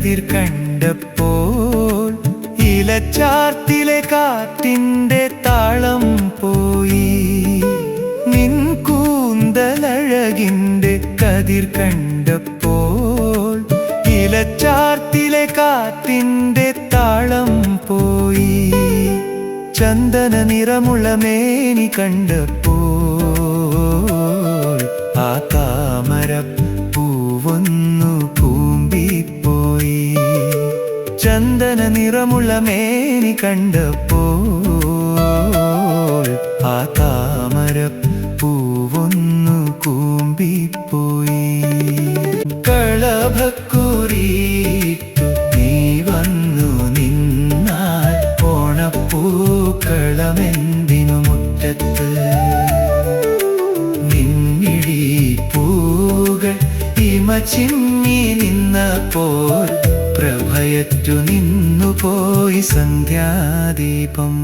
കതിർ കണ്ടപ്പോൾ ഇലച്ചാർത്തിലെ കാറ്റിന്റെ താളം പോയി. നിൻ കൂന്തലഴകിന്റെ കതിർ കണ്ടപ്പോൾ ഇലച്ചാർത്തിലെ കാറ്റിന്റെ താളം പോയി. ചന്ദന നിറമുള്ള മേനി കണ്ടപ്പോൾ ആ താമരപ്പൂവൊന്നു കൂമ്പിപ്പോയി. ചന്ദന നിറമുള്ള മേനി കണ്ടപ്പോൾ ആ താമരപ്പൂവൊന്നു കൂമ്പിപ്പോയി. കളഭക്കുറിയിട്ടു നീ വന്നു നിന്നാൽ ഓണപ്പൂക്കളമെന്തിനു മുറ്റത്ത്. നിന്നിഴി പൂകൾ ഇമ ചിമ്മി നിന്നപ്പോൾ പ്രഭയറ്റു നിന്നുപോയി സന്ധ്യാദീപം.